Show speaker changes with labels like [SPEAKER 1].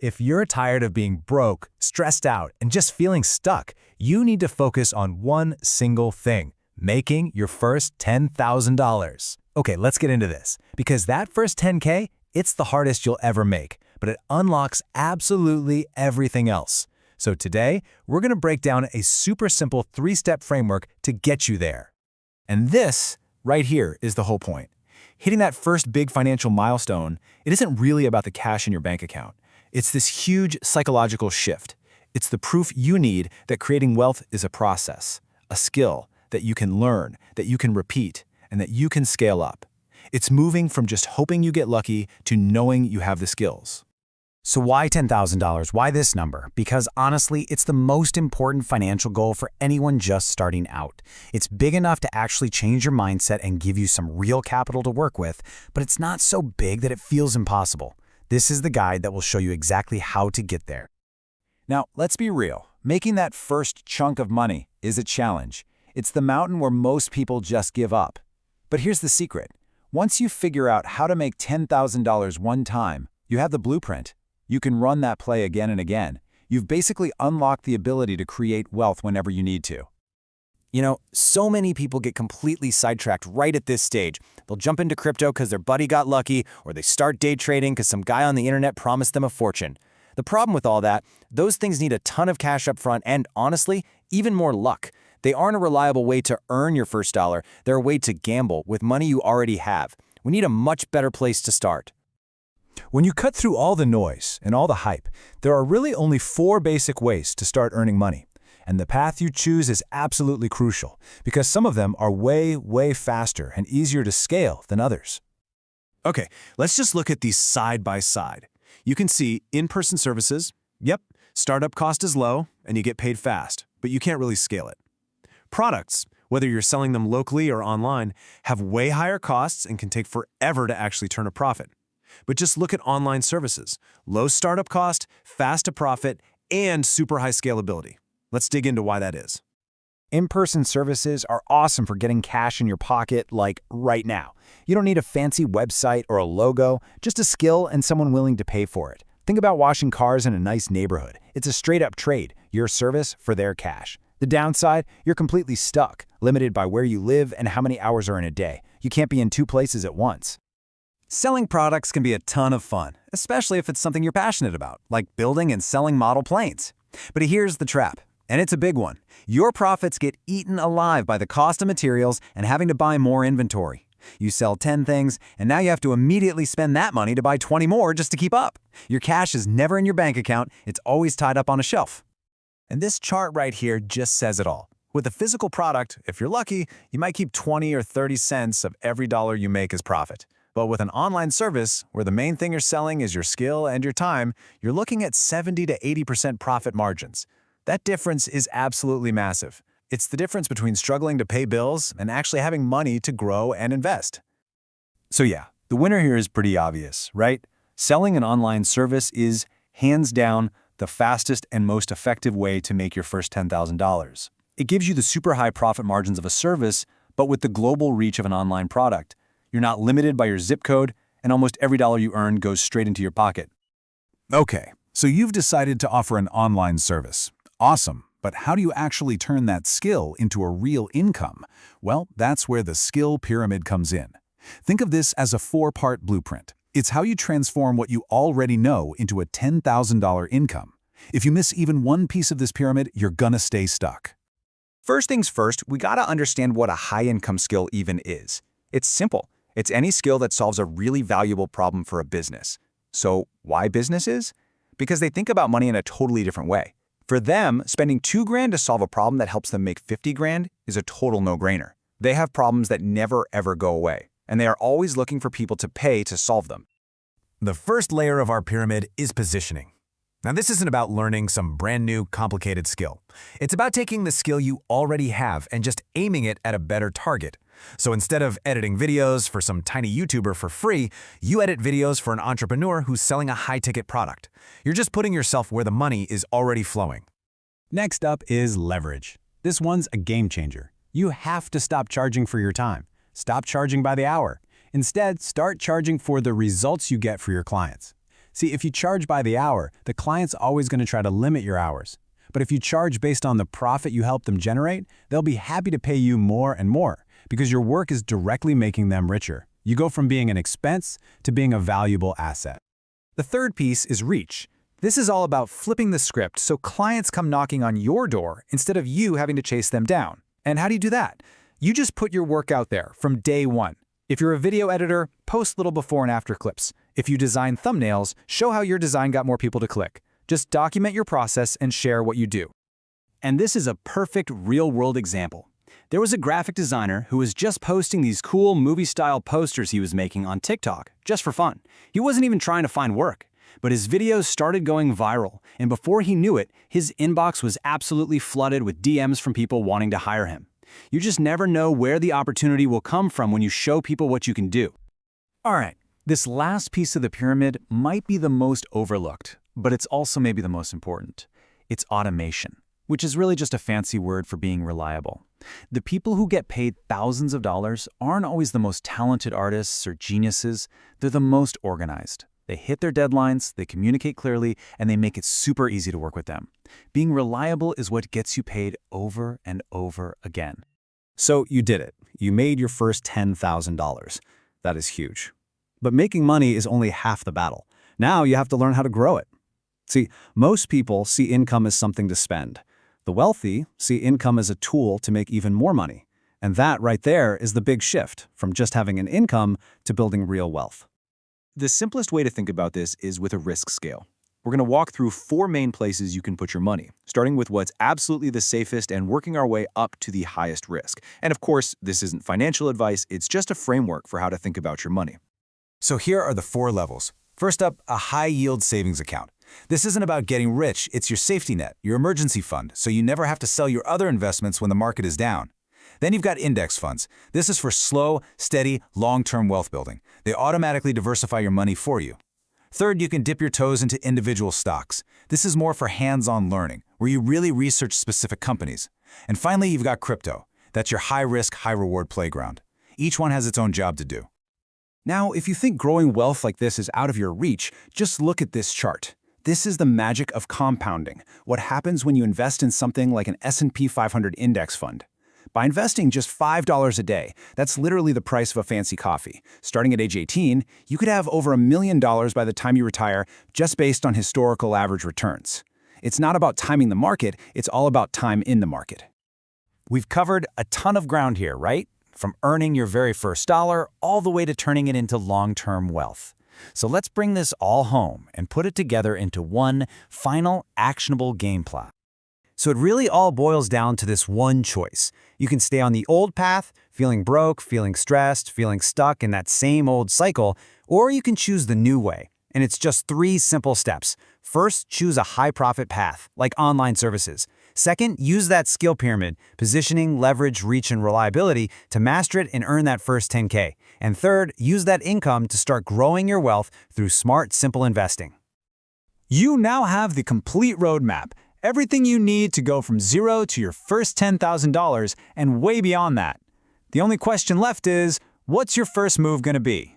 [SPEAKER 1] If you're tired of being broke, stressed out, and just feeling stuck, you need to focus on one single thing: making your first $10,000. Okay, let's get into this. Because that first 10K, it's the hardest you'll ever make, but it unlocks absolutely everything else. So today, we're going to break down a super simple 3-step framework to get you there. And this, right here, is the whole point. Hitting that first big financial milestone, it isn't really about the cash in your bank account. It's this huge psychological shift. It's the proof you need that creating wealth is a process, a skill that you can learn, that you can repeat, and that you can scale up. It's moving from just hoping you get lucky to knowing you have the skills.
[SPEAKER 2] So why $10,000? Why this number? Because honestly, it's the most important financial goal for anyone just starting out. It's big enough to actually change your mindset and give you some real capital to work with, but it's not so big that it feels impossible. This is the guide that will show you exactly how to get there.
[SPEAKER 1] Now, let's be real. Making that first chunk of money is a challenge. It's the mountain where most people just give up. But here's the secret. Once you figure out how to make $10,000 one time, you have the blueprint. You can run that play again and again. You've basically unlocked the ability to create wealth whenever you need to. You know, so many people get completely sidetracked right at this stage. They'll jump into crypto because their buddy got lucky, or they start day trading because some guy on the internet promised them a fortune. The problem with all that, those things need a ton of cash up front and, honestly, even more luck. They aren't a reliable way to earn your first dollar. They're a way to gamble with money you already have. We need a much better place to start. When you cut through all the noise and all the hype, there are really only 4 basic ways to start earning money. And the path you choose is absolutely crucial, because some of them are way, way faster and easier to scale than others. Okay, let's just look at these side by side. You can see in-person services. Yep, startup cost is low and you get paid fast, but you can't really scale it. Products, whether you're selling them locally or online, have way higher costs and can take forever to actually turn a profit. But just look at online services. Low startup cost, fast to profit, and super high scalability. Let's dig into why that is.
[SPEAKER 2] In-person services are awesome for getting cash in your pocket, like right now. You don't need a fancy website or a logo, just a skill and someone willing to pay for it. Think about washing cars in a nice neighborhood. It's a straight-up trade, your service for their cash. The downside, you're completely stuck, limited by where you live and how many hours are in a day. You can't be in 2 places at once.
[SPEAKER 1] Selling products can be a ton of fun, especially if it's something you're passionate about, like building and selling model planes. But here's the trap. And it's a big one. Your profits get eaten alive by the cost of materials and having to buy more inventory. You sell 10 things, and now you have to immediately spend that money to buy 20 more just to keep up. Your cash is never in your bank account. It's always tied up on a shelf. And this chart right here just says it all. With a physical product, if you're lucky, you might keep 20 or 30 cents of every dollar you make as profit. But with an online service, where the main thing you're selling is your skill and your time, you're looking at 70 to 80% profit margins. That difference is absolutely massive. It's the difference between struggling to pay bills and actually having money to grow and invest. So yeah, the winner here is pretty obvious, right? Selling an online service is, hands down, the fastest and most effective way to make your first $10,000. It gives you the super high profit margins of a service, but with the global reach of an online product. You're not limited by your zip code, and almost every dollar you earn goes straight into your pocket. Okay, so you've decided to offer an online service. Awesome, but how do you actually turn that skill into a real income? Well, that's where the skill pyramid comes in. Think of this as a 4-part blueprint. It's how you transform what you already know into a $10,000 income. If you miss even one piece of this pyramid, you're gonna stay stuck.
[SPEAKER 3] First things first, we gotta understand what a high-income skill even is. It's simple. It's any skill that solves a really valuable problem for a business. So why businesses? Because they think about money in a totally different way. For them, spending $2,000 to solve a problem that helps them make 50 grand is a total no-brainer. They have problems that never ever go away, and they are always looking for people to pay to solve them.
[SPEAKER 1] The first layer of our pyramid is positioning. Now, this isn't about learning some brand new, complicated skill. It's about taking the skill you already have and just aiming it at a better target. So instead of editing videos for some tiny YouTuber for free, you edit videos for an entrepreneur who's selling a high-ticket product. You're just putting yourself where the money is already flowing. Next up is leverage. This one's a game changer. You have to stop charging for your time. Stop charging by the hour. Instead, start charging for the results you get for your clients.
[SPEAKER 2] See, if you charge by the hour, the client's always going to try to limit your hours. But if you charge based on the profit you help them generate, they'll be happy to pay you more and more because your work is directly making them richer. You go from being an expense to being a valuable asset.
[SPEAKER 3] The third piece is reach. This is all about flipping the script so clients come knocking on your door instead of you having to chase them down. And how do you do that? You just put your work out there from day one. If you're a video editor, post little before and after clips. If you design thumbnails, show how your design got more people to click. Just document your process and share what you do.
[SPEAKER 4] And this is a perfect real-world example. There was a graphic designer who was just posting these cool movie-style posters he was making on TikTok, just for fun. He wasn't even trying to find work. But his videos started going viral, and before he knew it, his inbox was absolutely flooded with DMs from people wanting to hire him. You just never know where the opportunity will come from when you show people what you can do.
[SPEAKER 3] All right, this last piece of the pyramid might be the most overlooked, but it's also maybe the most important. It's automation, which is really just a fancy word for being reliable. The people who get paid thousands of dollars aren't always the most talented artists or geniuses. They're the most organized. They hit their deadlines, they communicate clearly, and they make it super easy to work with them. Being reliable is what gets you paid over and over again.
[SPEAKER 2] So you did it. You made your first $10,000. That is huge. But making money is only half the battle. Now you have to learn how to grow it. See, most people see income as something to spend. The wealthy see income as a tool to make even more money. And that right there is the big shift from just having an income to building real wealth.
[SPEAKER 3] The simplest way to think about this is with a risk scale. We're going to walk through 4 main places you can put your money, starting with what's absolutely the safest and working our way up to the highest risk. And of course, this isn't financial advice, it's just a framework for how to think about your money.
[SPEAKER 1] So here are the 4 levels. First up, a high-yield savings account. This isn't about getting rich, it's your safety net, your emergency fund, so you never have to sell your other investments when the market is down. Then you've got index funds. This is for slow, steady, long-term wealth building. They automatically diversify your money for you. Third, you can dip your toes into individual stocks. This is more for hands-on learning, where you really research specific companies. And finally, you've got crypto. That's your high-risk, high-reward playground. Each one has its own job to do. Now, if you think growing wealth like this is out of your reach, just look at this chart. This is the magic of compounding, what happens when you invest in something like an S&P 500 index fund. By investing just $5 a day, that's literally the price of a fancy coffee. Starting at age 18, you could have over $1 million by the time you retire just based on historical average returns. It's not about timing the market, it's all about time in the market.
[SPEAKER 2] We've covered a ton of ground here, right? From earning your very first dollar all the way to turning it into long-term wealth. So let's bring this all home and put it together into one final actionable game plan. So it really all boils down to this one choice. You can stay on the old path, feeling broke, feeling stressed, feeling stuck in that same old cycle, or you can choose the new way. And it's just 3 simple steps. First, choose a high-profit path, like online services. Second, use that skill pyramid, positioning, leverage, reach, and reliability to master it and earn that first 10K. And third, use that income to start growing your wealth through smart, simple investing.
[SPEAKER 3] You now have the complete roadmap. Everything you need to go from zero to your first $10,000 and way beyond that. The only question left is, what's your first move going to be?